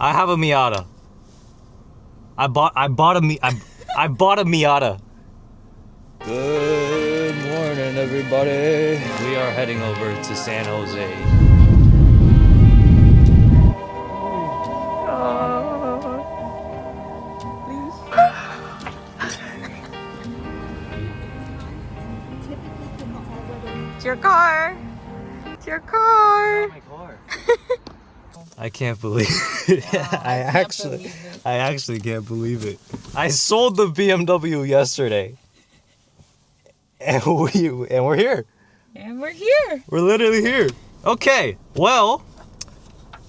I have a Miata. I bought a Miata. Good morning, everybody. We are heading over to San Jose. It's your car. It's your car. My car. I can't believe it. I actually can't believe it. I sold the BMW yesterday. And we're here. And we're here. We're literally here. Okay, well,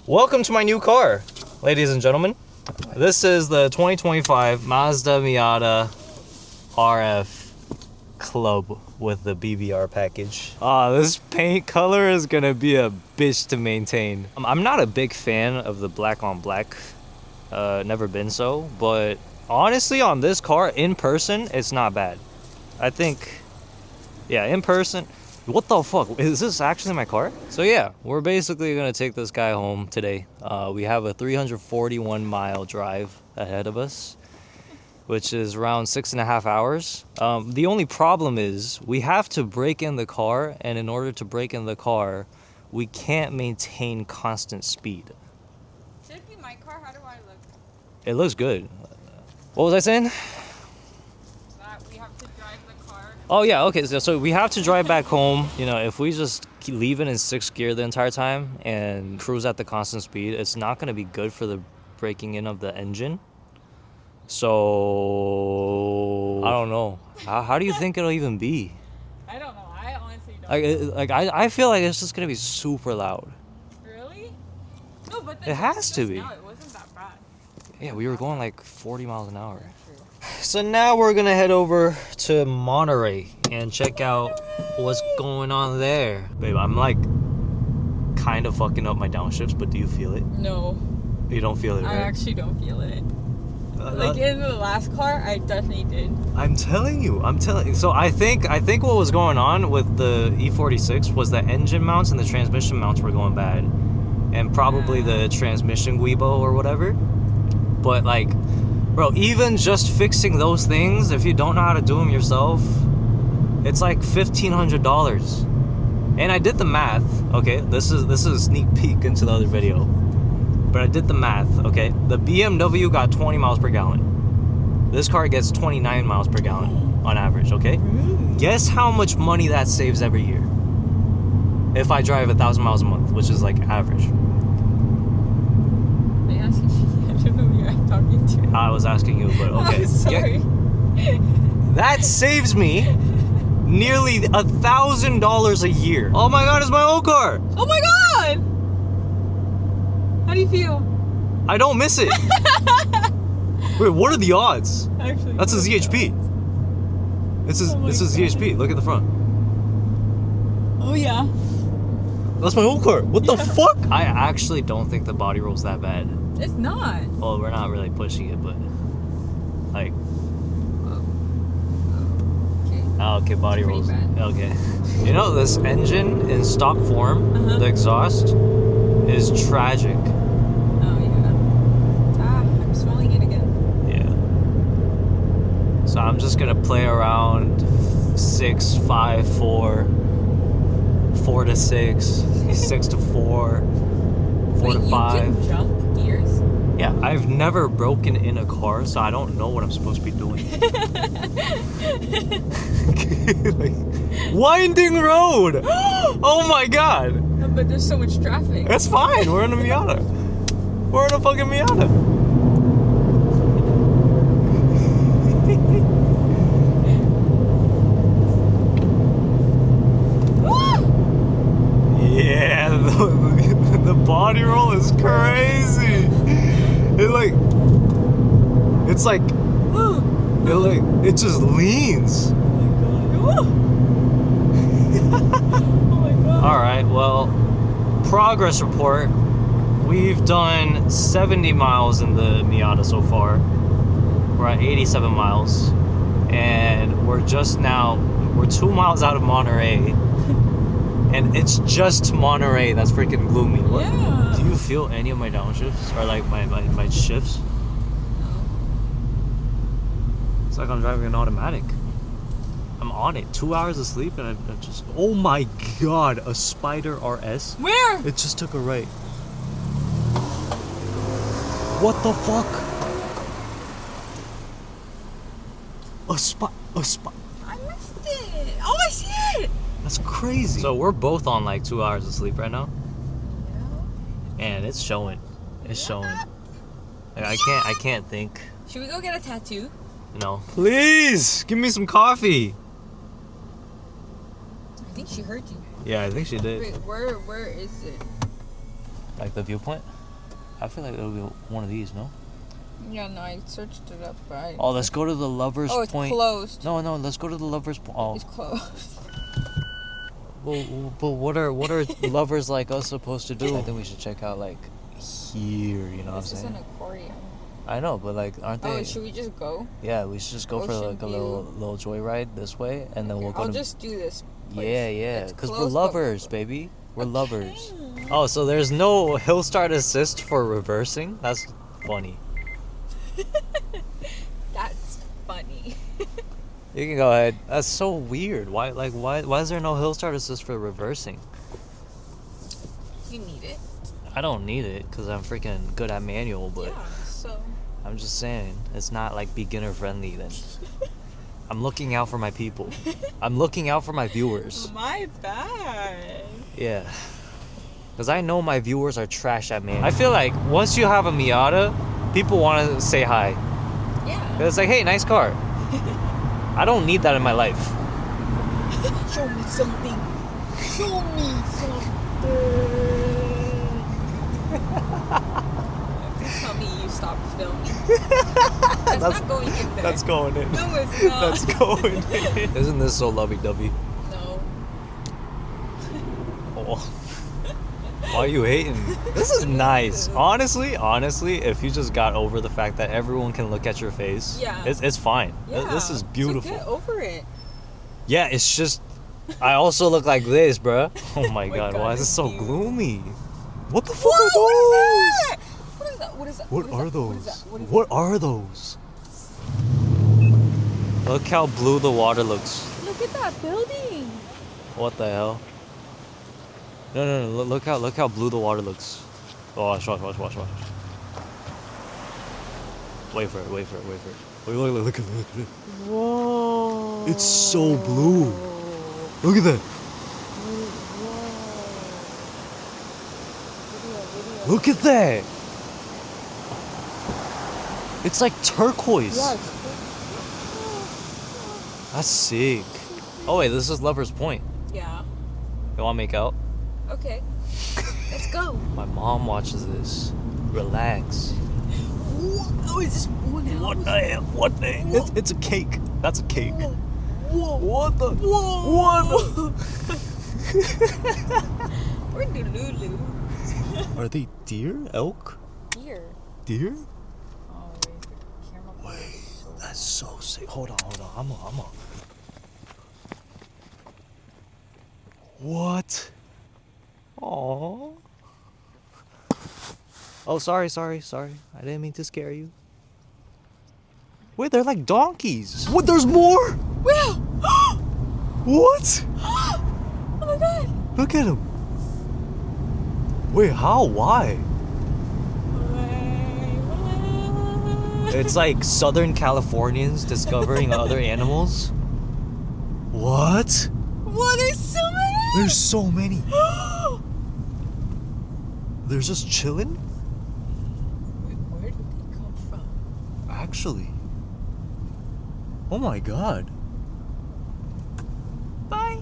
welcome to my new car, ladies and gentlemen. This is the 2025 Mazda Miata RF Club with the BBR package. This paint color is gonna be a bitch to maintain. I'm not a big fan of the black on black. Never been so, but honestly on this car, in person, it's not bad. I think, yeah, in person, what the fuck? Is this actually my car? So yeah, we're basically gonna take this guy home today. We have a 341 mile drive ahead of us, which is around 6.5 hours. The only problem is we have to break in the car, and in order to break in the car, we can't maintain constant speed. Should it be my car? How do I look? It looks good. What was I saying? That we have to drive the car. Oh yeah, okay, so we have to drive back home. You know, if we just keep leaving in 6th gear the entire time and cruise at the constant speed, it's not gonna be good for the breaking in of the engine. So I don't know. How do you think it'll even be? I don't know. I honestly don't know. I feel like it's just gonna be super loud. Really? No, but it has to be. Now, it wasn't that bad. Yeah, we were going like 40 miles an hour. So now we're gonna head over to Monterey and check out what's going on there. Babe, I'm like kind of fucking up my downshifts, but do you feel it? No. You don't feel it, right? I actually don't feel it. Like in the last car, I definitely did. I'm telling you. So I think what was going on with the E46 was the engine mounts and the transmission mounts were going bad, and probably the transmission guibo or whatever. But like, bro, even just fixing those things, if you don't know how to do them yourself, it's like $1,500. And I did the math. Okay, this is a sneak peek into the other video. But I did the math, okay? The BMW got 20 miles per gallon. This car gets 29 miles per gallon on average, okay? Guess how much money that saves every year? If I drive 1,000 miles a month, which is like average. I don't know who you're talking to. I was asking you, but okay. Oh, sorry. That saves me nearly $1,000 a year. Oh my God, it's my old car. Oh my God! How do you feel? I don't miss it. Wait, what are the odds? Actually, that's a ZHP. This is ZHP. Look at the front. Oh yeah. That's my old car. What the fuck? I actually don't think the body roll's that bad. It's not. Well, we're not really pushing it, but like. Okay, body rolls. Bad. Okay. You know, this engine in stock form, the exhaust, is tragic. Oh yeah. I'm smelling it again. Yeah. So I'm just gonna play around 6, 5, 4, 4 to 6, 6 to 4, 4 to 5. You can jump gears? Yeah, I've never broken in a car, so I don't know what I'm supposed to be doing. Like, winding road! Oh my God! But there's so much traffic. That's fine, we're in a Miata. We're in a fucking Miata. Yeah, the body roll is crazy. It just leans. Oh my God. All right, well, progress report. We've done 70 miles in the Miata so far. We're at 87 miles, and we're 2 miles out of Monterey, and it's just Monterey that's freaking gloomy. Yeah. Do you feel any of my downshifts or like my shifts? No. It's like I'm driving an automatic. I'm on it. 2 hours of sleep and I just... Oh my god, a Spider RS. Where? It just took a right. What the fuck? A spot. I missed it. Oh, I see it. That's crazy. So we're both on like 2 hours of sleep right now. Yeah. And it's showing. It's showing. Like, I can't think. Should we go get a tattoo? No. Please give me some coffee. I think she heard you. Yeah, I think she did. Wait, where is it? Like the viewpoint? I feel like it'll be one of these, no? Yeah, no, I searched it up, but I... Oh, let's go to the Lovers Oh, it's Point. closed. No, let's go to the Lovers Point. Oh. It's closed. Well, what are lovers like us supposed to do? I think we should check out like here, you know what I'm This is saying? an aquarium. I know, but like, aren't they? Oh, should we just go? Yeah, we should just go for Ocean like a view. little joyride this way, and then we'll go I'll to. just do this. Place. Yeah, It's because we're closed, but lovers, baby. We're lovers. Oh, so there's no hill start assist for reversing? That's funny. That's funny. You can go ahead. That's so weird. Why is there no hill start assist for reversing? You need it. I don't need it because I'm freaking good at manual, but Yeah, so... I'm just saying it's not like beginner friendly then. I'm looking out for my people. I'm looking out for my viewers. My bad. Yeah. Because I know my viewers are trash at manual. I feel like once you have a Miata, people want to say hi. Yeah. It's like, hey, nice car. I don't need that in my life. Show me something. Show me something. Please tell me you stopped filming. That's not going in there. That's going in. No, it's not. That's going in. Isn't this so lovey-dovey? No. Oh. Why are you hating? This is nice. Honestly, if you just got over the fact that everyone can look at your face, Yeah. it's fine. Yeah. This is beautiful. So get over it. Yeah, it's just I also look like this, bruh. Oh my my god, God, why is it it's so you. gloomy? What the fuck Whoa, are those? what is that? What is that? What is are that? those? What is What are those? Look how blue the water looks. that? Look at that building. What the hell? No. Look how blue the water looks. Watch. Wait for it. Wait, look at it. Whoa. It's so blue. Look at that. Video. Look at that. It's like turquoise. Yeah, That's sick. Oh wait, this is Lover's Point. yeah. You want to make out? Okay. Let's go. My mom watches this. Relax. Oh, is this one house? What the hell? What the hell? It's a cake. That's a cake. Whoa. What the? Whoa. We're Delulu. Are they deer? Elk? Here. Deer? Oh, wait. The camera. Wait, that's so sick. Hold on. I'm on. What? Aww. Oh, sorry. I didn't mean to scare you. Wait, they're like donkeys. What? There's more? Will! What? Oh my god! Look at them. Wait, how? Why? It's like Southern Californians discovering other animals. What? Whoa, there's so many! There's so many. They're just chilling? Wait, where did they come from? Actually. Oh my god. Bye!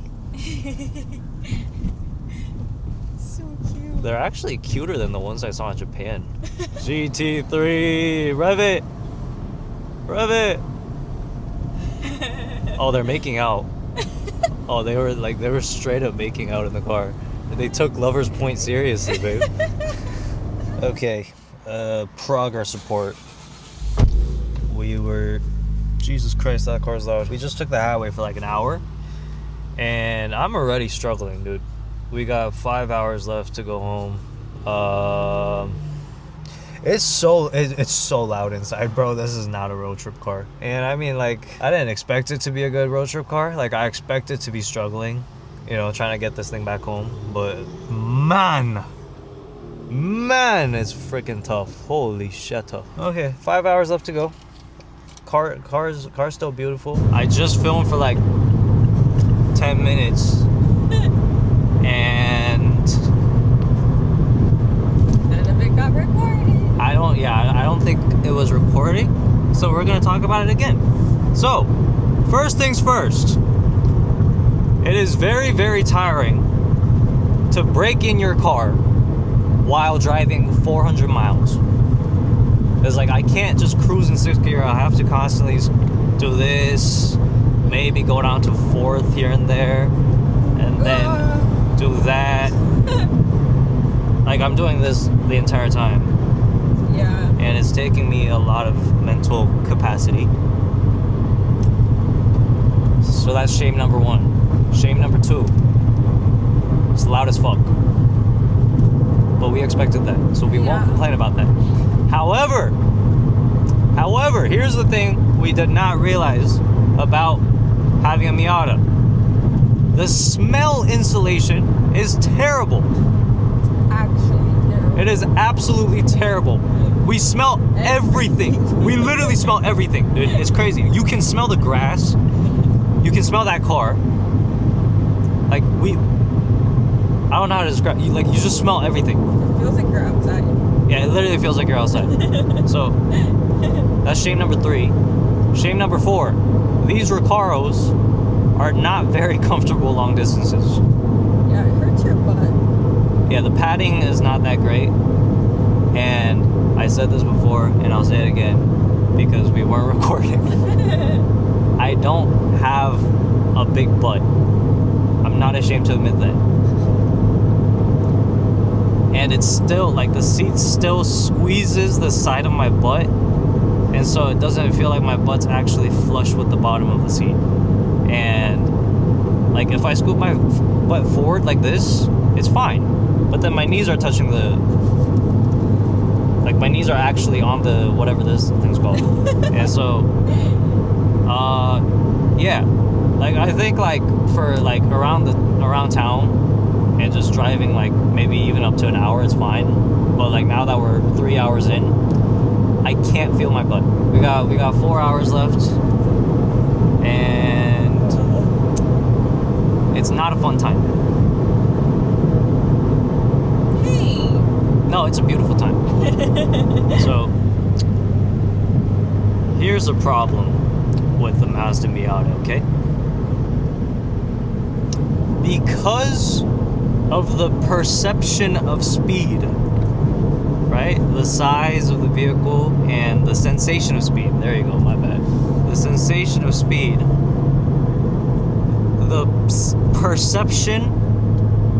So cute. They're actually cuter than the ones I saw in Japan. GT3, rev it! Oh, they're making out. Oh, they were straight up making out in the car. They took Lover's Point seriously, babe. Okay, progress report. Jesus Christ, that car's loud. We just took the highway for like an hour, and I'm already struggling, dude. We got 5 hours left to go home. It's so loud inside, bro. This is not a road trip car. And I mean, like, I didn't expect it to be a good road trip car. Like, I expected to be struggling, you know, trying to get this thing back home. But man, it's freaking tough. Holy shit, tough. Okay, 5 hours left to go. Car's still beautiful. I just filmed for like 10 minutes, and none of it got recorded. I don't think it was recording, so we're gonna talk about it again. So, first things first, it is very, very tiring to break in your car while driving 400 miles. It's like, I can't just cruise in 6th gear. I have to constantly do this, maybe go down to 4th here and there, and then do that. Like, I'm doing this the entire time. Yeah. And it's taking me a lot of mental capacity. So that's shame number 1. Shame number 2. It's loud as fuck. But we expected that, so we won't complain about that. However, here's the thing we did not realize about having a Miata. The smell insulation is terrible. Actually terrible. It is absolutely terrible. We smell everything. We literally smell everything, dude. It's crazy. You can smell the grass. You can smell that car. Like, I don't know how to describe. You just smell everything. It feels like you're outside. Yeah, it literally feels like you're outside. So, that's shame number 3. Shame number 4. These Recaros are not very comfortable long distances. Yeah, it hurts your butt. Yeah, the padding is not that great. And I said this before, and I'll say it again, because we weren't recording. I don't have a big butt. I'm not ashamed to admit that. And it's still, like, the seat still squeezes the side of my butt, and so it doesn't feel like my butt's actually flush with the bottom of the seat. And, like, if I scoop my butt forward like this, it's fine. But then my knees are touching my knees are actually on the, whatever this thing's called. And so, yeah. Like, I think, like, for, like, around town, and just driving, like, maybe even up to an hour, it's fine. But, like, now that we're 3 hours in, I can't feel my butt. We got 4 hours left, and it's not a fun time. Hey. No, it's a beautiful time. So, here's the problem with the Mazda Miata, okay? Because of the perception of speed, right? The size of the vehicle and the sensation of speed. There you go, my bad. The sensation of speed. The perception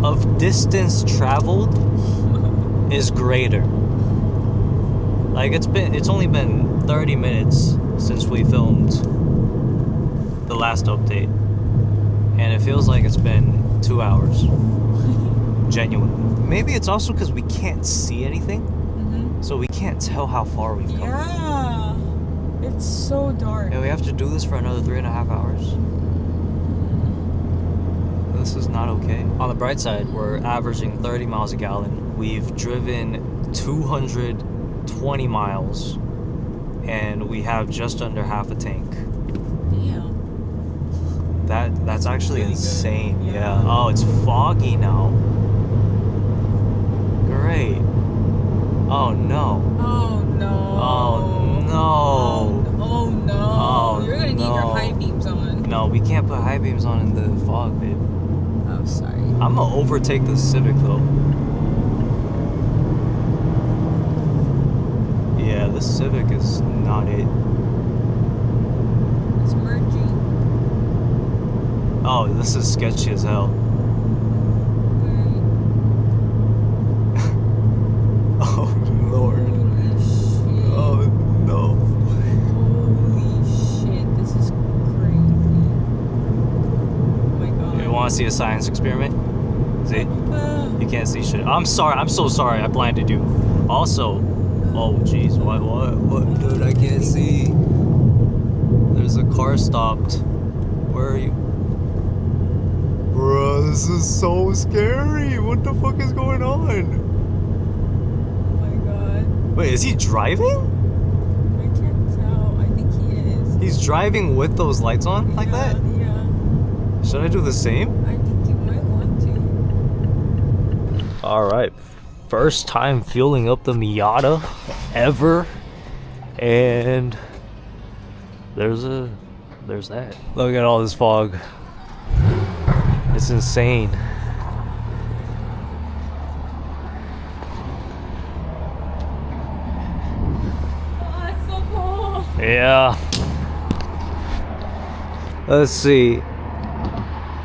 of distance traveled is greater. Like, it's only been 30 minutes since we filmed the last update, and it feels like it's been 2 hours. Genuinely. Maybe it's also because we can't see anything, so we can't tell how far we've come. Yeah, it's so dark. And we have to do this for another 3.5 hours. This is not okay. On the bright side, we're averaging 30 miles a gallon. We've driven 220 miles, and we have just under half a tank. Damn. That's actually really insane. good. Yeah. Oh, it's foggy now. Great. Oh no. Oh no. Oh no. Oh no. Oh, You're gonna need your no. high beams on. No, we can't put high beams on in the fog, babe. Oh, sorry. I'm gonna overtake the Civic though. Yeah, this Civic is not it. It's merging. Oh, this is sketchy as hell. Oh Lord. Holy shit. Oh no. Holy shit. This is crazy. Oh my god. You want to see a science experiment? See? You can't see shit. I'm sorry. I'm so sorry. I blinded you. Also, oh jeez, what? Dude, I can't see. There's a car stopped. Where are you? Bro, this is so scary. What the fuck is going on? Oh my god. Wait, is he driving? I can't tell. I think he is. He's driving with those lights on like that? Yeah. Should I do the same? I think you might want to. Alright. First time fueling up the Miata ever. And there's that. Look at all this fog. It's insane. Oh, it's so cool. Yeah. Let's see.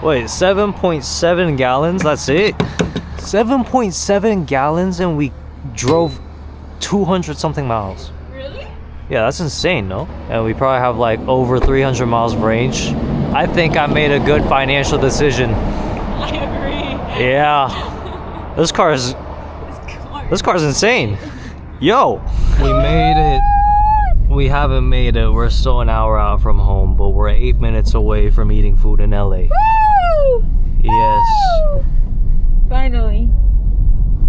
Wait, 7.7 gallons? That's it? 7.7 gallons and we drove 200 something miles. Really? Yeah, that's insane, no? And we probably have like over 300 miles of range. I think I made a good financial decision. I agree. Yeah. This car's insane. Yo, we made it. We haven't made it. We're still an hour out from home, but we're 8 minutes away from eating food in LA. Woo! Yes. Finally.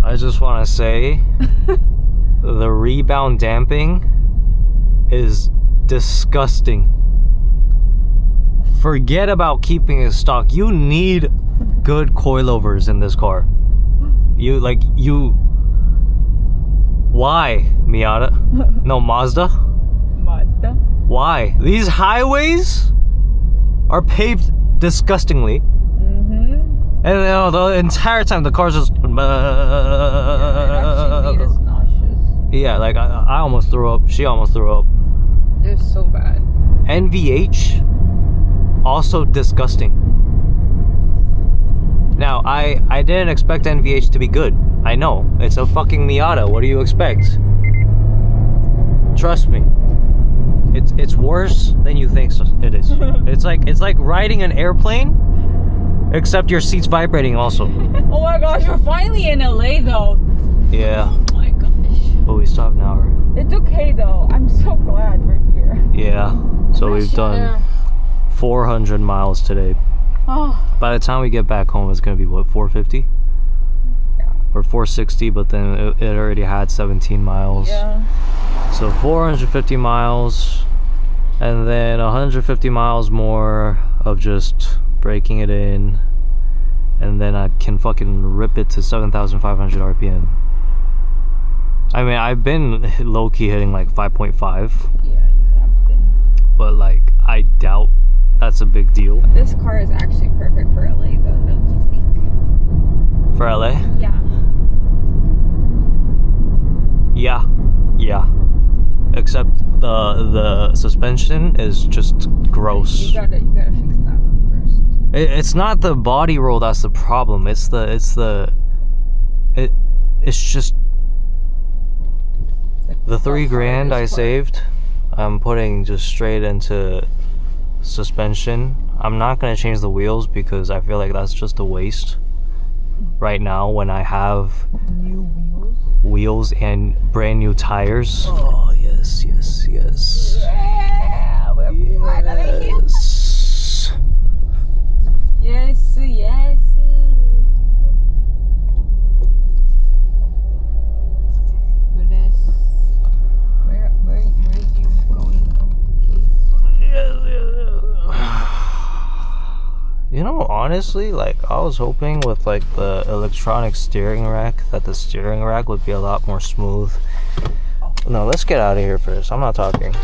I just want to say the rebound damping is disgusting. Forget about keeping it stock. You need good coilovers in this car. Why, Miata? No, Mazda? Mazda. Why? These highways are paved disgustingly. Mm-hmm. And the entire time the car's just... It actually made us nauseous. Yeah, like I almost threw up. She almost threw up. They're so bad. NVH, also disgusting. Now, I didn't expect NVH to be good. I know. It's a fucking Miata. What do you expect? Trust me. It's worse than you think it is. It's like riding an airplane, except your seat's vibrating also. Oh my gosh, we're finally in LA though. Yeah. Oh my gosh. But we stopped an hour. It's okay though. I'm so glad we're here. Yeah. So we've done 400 miles today. Oh. By the time we get back home, it's gonna be what, 450? Yeah. Or 460, but then it already had 17 miles. Yeah. So 450 miles, and then 150 miles more of just breaking it in, and then I can fucking rip it to 7,500 RPM. I mean, I've been low-key hitting like 5.5. Yeah, you have been. But like, I doubt that's a big deal. This car is actually perfect for LA though, don't you think? For LA? Yeah. Yeah. Except the suspension is just gross. You gotta fix that one first. It's not the body roll that's the problem. It's just the $3,000 I saved. I'm putting just straight into suspension. I'm not gonna change the wheels because I feel like that's just a waste right now when I have New wheels and brand new tires. Oh yes. Yeah, we're finally here. Yes. Where are you going? You know, honestly, like I was hoping with like the electronic steering rack that the steering rack would be a lot more smooth. No, let's get out of here first. I'm not talking.